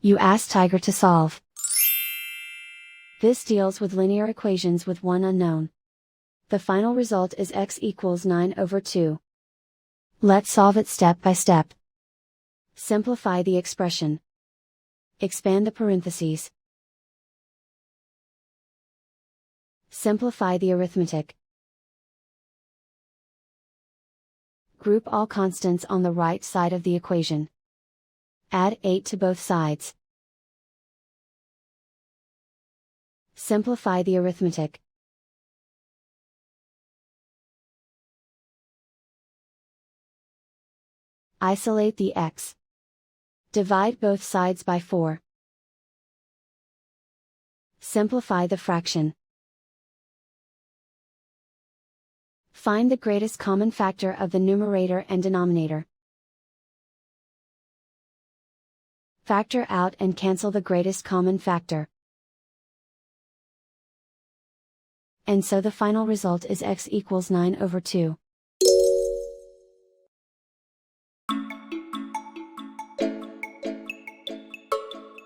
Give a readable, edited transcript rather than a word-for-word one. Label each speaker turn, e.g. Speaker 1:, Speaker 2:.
Speaker 1: You ask Tiger to solve. This deals with linear equations with one unknown. The final result is x equals 9/2. Let's solve it step by step. Simplify the expression. Expand the parentheses. Simplify the arithmetic. Group all constants on the right side of the equation. Add 8 to both sides. Simplify the arithmetic. Isolate the x. Divide both sides by 4. Simplify the fraction. Find the greatest common factor of the numerator and denominator. Factor out and cancel the greatest common factor. And so the final result is x equals 9/2.